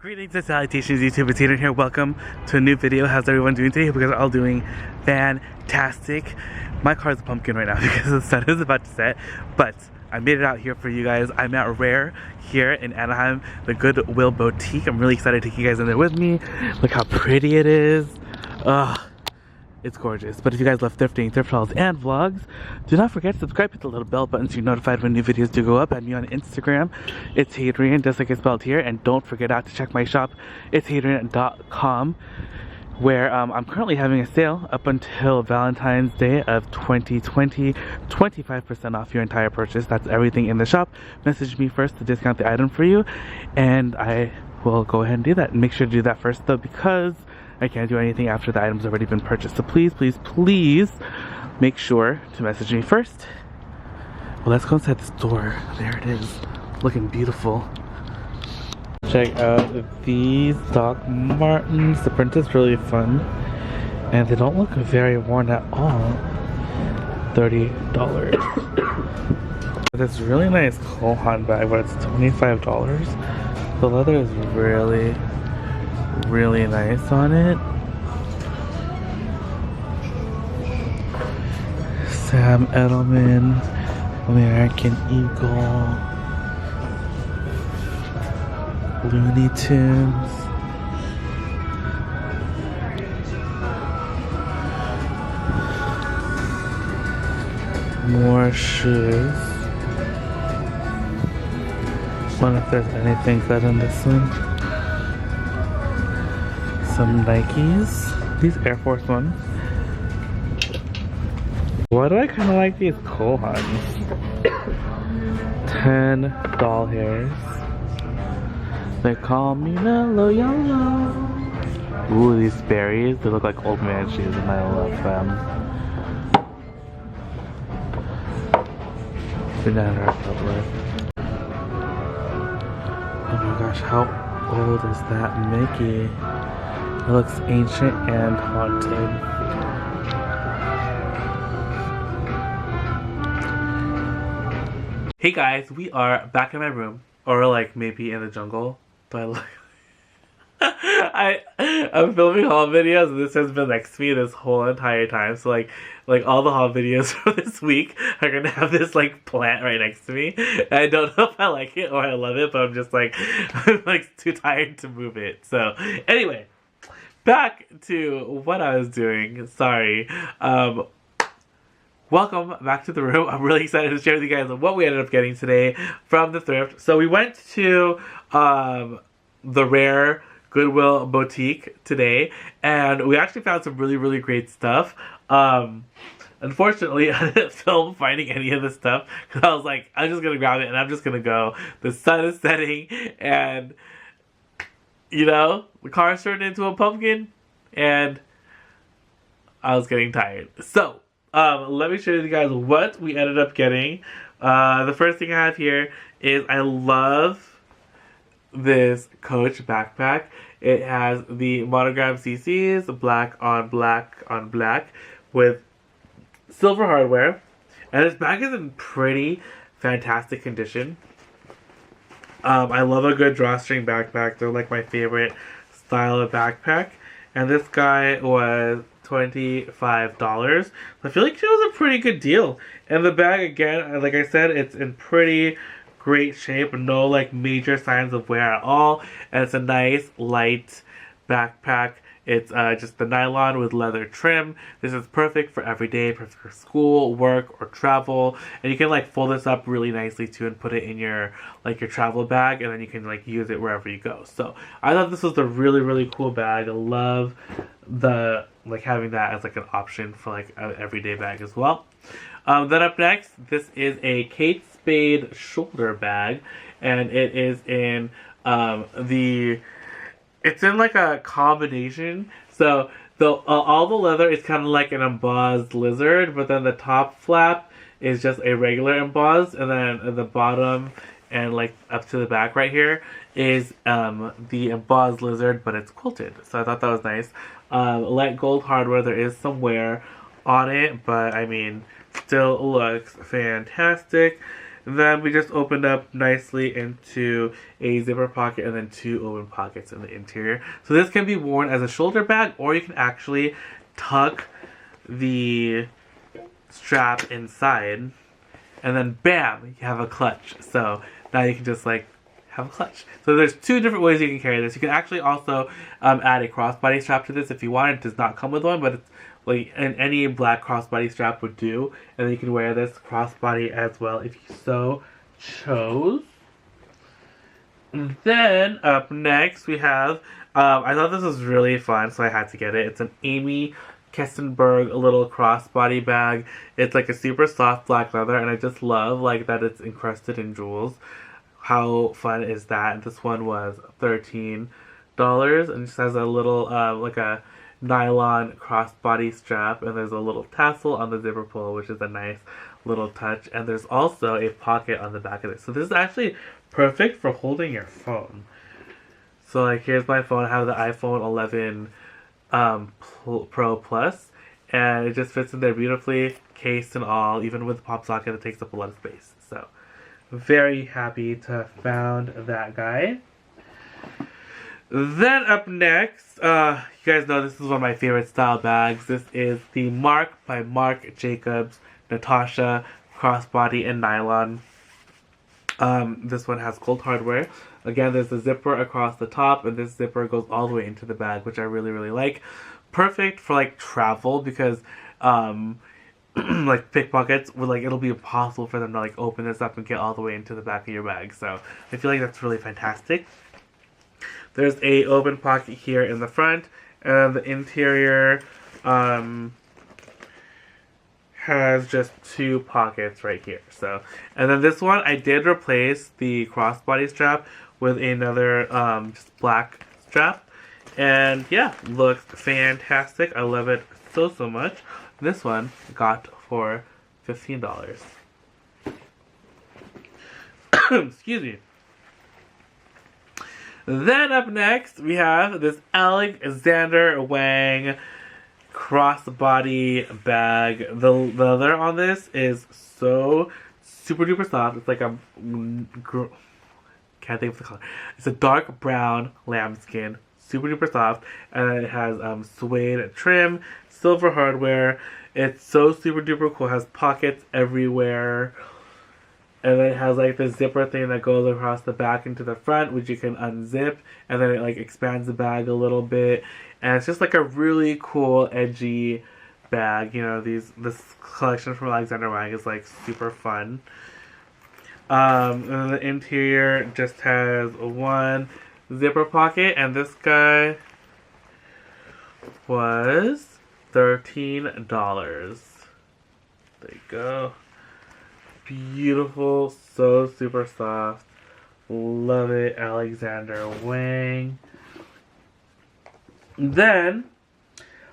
Greetings and salutations, YouTube. It's Hadrian here. Welcome to a new video. How's everyone doing today? Hope you guys are all doing fantastic. My car's a pumpkin right now because the sun is about to set, but I made it out here for you guys. I'm at REHAB here in Anaheim, the Goodwill boutique. I'm really excited to take you guys in there with me. Look how pretty it is. Ugh. It's gorgeous. But if you guys love thrifting, thrift hauls, and vlogs, do not forget to subscribe, hit the little bell button so you're notified when new videos do go up. Add me on Instagram, itsHadrian, just like it's spelled here. And don't forget out to check my shop, itsHadrian.com, where I'm currently having a sale up until Valentine's Day of 2020. 25% off your entire purchase. That's everything in the shop. Message me first to discount the item for you, and I will go ahead and do that. And make sure to do that first though, because I can't do anything after the item's already been purchased. So please, please, please make sure to message me first. Well, let's go inside the store. There it is, looking beautiful. Check out these Doc Martens. The print is really fun, and they don't look very worn at all. $30. This really nice Cole Haan bag, but it's $25. The leather is really nice on it. Sam Edelman, American Eagle, Looney Tunes. More shoes. Wonder if there's anything good in this one. Some Nikes. These Air Force Ones. Why do I kind of like these Cole Haans? 10 doll hairs. They call me Mellow Yellow. Ooh, these berries. They look like old man shoes and I love them. Banana Republic. Oh my gosh, how old is that Mickey? It looks ancient and haunted. Hey guys, we are back in my room, or like maybe in the jungle. Do I look? I'm filming haul videos, and this has been next to me this whole entire time. So like all the haul videos for this week are gonna have this like plant right next to me. And I don't know if I like it or I love it, but I'm just like I'm like too tired to move it. So anyway. Back to what I was doing. Sorry. Welcome back to the room. I'm really excited to share with you guys what we ended up getting today from the thrift. So we went to the REHAB Goodwill boutique today, and we actually found some really great stuff. Unfortunately, I didn't film finding any of this stuff because I was like, I'm just gonna grab it and I'm just gonna go. The sun is setting, and you know, the car turned into a pumpkin, and I was getting tired. So, let me show you guys what we ended up getting. The first thing I have here is I love this Coach backpack. It has the monogram CCs, black on black, with silver hardware. And this bag is in pretty fantastic condition. I love a good drawstring backpack. They're like my favorite style of backpack. And this guy was $25. I feel like it was a pretty good deal. And the bag, again, like I said, it's in pretty great shape. No like major signs of wear at all. And it's a nice light backpack. It's just the nylon with leather trim. This is perfect for every day, perfect for school, work, or travel. And you can like fold this up really nicely too and put it in your like your travel bag, and then you can like use it wherever you go. So I thought this was a really cool bag. I love the like having that as like an option for like an everyday bag as well. Then up next, this is a Kate Spade shoulder bag, and it is in it's in like a combination. So all the leather is kind of like an embossed lizard, but then the top flap is just a regular embossed, and then at the bottom and like up to the back right here is the embossed lizard, but it's quilted. So I thought that was nice. Light gold hardware. There is some wear on it, but I mean, still looks fantastic. then we just opened up nicely into a zipper pocket and then 2 open pockets in the interior. So this can be worn as a shoulder bag, or you can actually tuck the strap inside, and then bam, you have a clutch. So now you can just like have a clutch. So there's 2 different ways you can carry this. You can actually also add a crossbody strap to this if you want. It does not come with one, but it's like any black crossbody strap would do. And then you can wear this crossbody as well if you so chose. And then up next we have, I thought this was really fun, so I had to get it. It's an Amy Burg little crossbody bag. It's like a super soft black leather, and I just love like that it's encrusted in jewels. How fun is that? This one was $13, and it just has a little like a nylon crossbody strap, and there's a little tassel on the zipper pull, which is a nice little touch. And there's also a pocket on the back of it. So this is actually perfect for holding your phone. So like, here's my phone. I have the iPhone 11 Pro Plus, and it just fits in there beautifully, cased and all, even with the pop socket. It takes up a lot of space. So very happy to have found that guy. Then up next, you guys know this is one of my favorite style bags. This is the Marc by Marc Jacobs Natacha crossbody and nylon. This one has gold hardware. Again, there's a zipper across the top, and this zipper goes all the way into the bag, which I really, really like. Perfect for like travel, because like pickpockets would, like, it'll be impossible for them to like open this up and get all the way into the back of your bag. So I feel like that's really fantastic. There's a open pocket here in the front, and the interior has just 2 pockets right here. So, and then this one I did replace the crossbody strap with another just black strap, and yeah, looks fantastic. I love it so much. This one got for $15. Excuse me. Then up next we have this Alexander Wang crossbody bag. The leather on this is so super duper soft. It's like a can't think of the color. It's a dark brown lambskin, super duper soft, and it has suede trim, silver hardware. It's so super duper cool. It has pockets everywhere. And then it has like the zipper thing that goes across the back into the front, which you can unzip, and then it like expands the bag a little bit. And it's just like a really cool, edgy bag. You know, this collection from Alexander Wang is like super fun. And then the interior just has 1 zipper pocket, and this guy was $13. There you go. Beautiful, so super soft. Love it, Alexander Wang. Then,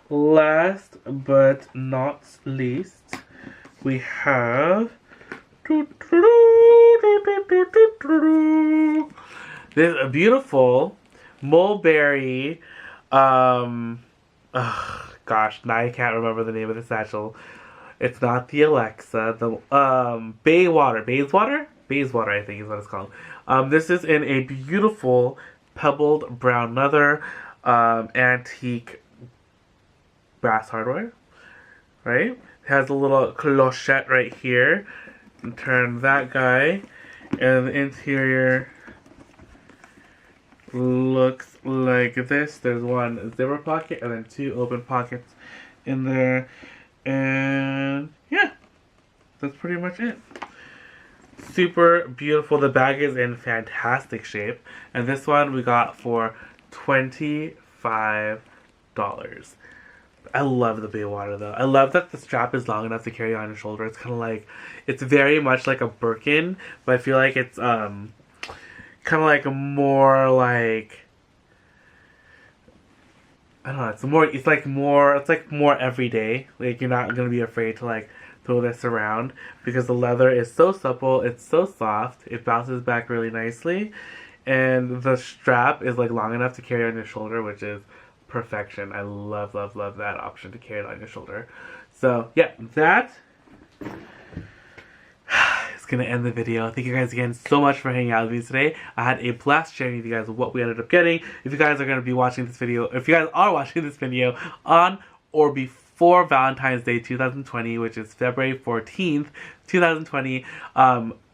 last but not least, we have this beautiful Mulberry. Gosh, now I can't remember the name of the satchel. It's not the Alexa. The Bayswater, I think is what it's called. This is in a beautiful pebbled brown leather, antique brass hardware. Right? It has a little clochette right here. And turn that guy, and the interior looks like this. There's 1 zipper pocket and then 2 open pockets in there. And yeah, that's pretty much it. Super beautiful. The bag is in fantastic shape. And this one we got for $25. I love the Bayswater though. I love that the strap is long enough to carry on your shoulder. It's kind of like, it's very much like a Birkin, but I feel like it's kind of like a more like, I don't know, it's like more everyday. Like, you're not gonna be afraid to like throw this around, because the leather is so supple, it's so soft, it bounces back really nicely, and the strap is like long enough to carry on your shoulder, which is perfection. I love that option to carry it on your shoulder. So yeah, that is gonna end the video. Thank you guys again so much for hanging out with me today. I had a blast sharing with you guys what we ended up getting. If you guys are gonna be watching this video, if you guys are watching this video on or before Valentine's Day 2020, which is February 14th, 2020,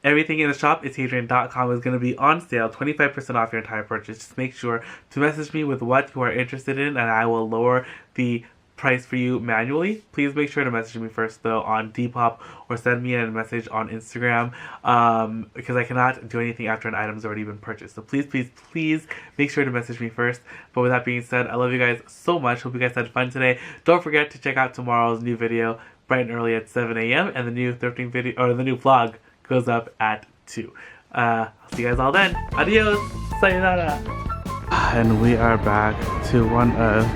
everything in the shop, itsHadrian.com, is going to be on sale, 25% off your entire purchase. Just make sure to message me with what you are interested in, and I will lower the price for you manually. Please make sure to message me first though on Depop, or send me a message on Instagram, because I cannot do anything after an item's already been purchased. So please make sure to message me first. But with that being said, I love you guys so much. Hope you guys had fun today. Don't forget to check out tomorrow's new video bright and early at 7 a.m. and the new thrifting video, or the new vlog, goes up at 2. I'll see you guys all then. Adios. Sayonara. And we are back to one of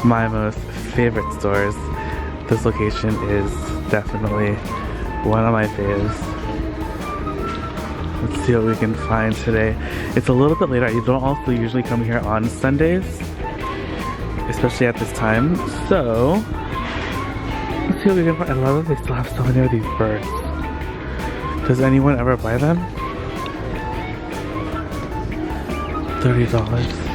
my most favorite stores. This location is definitely one of my faves. Let's see what we can find today. It's a little bit later. You don't also usually come here on Sundays, especially at this time. So let's see what we can find. I love that they still have so many of these birds. Does anyone ever buy them? $30.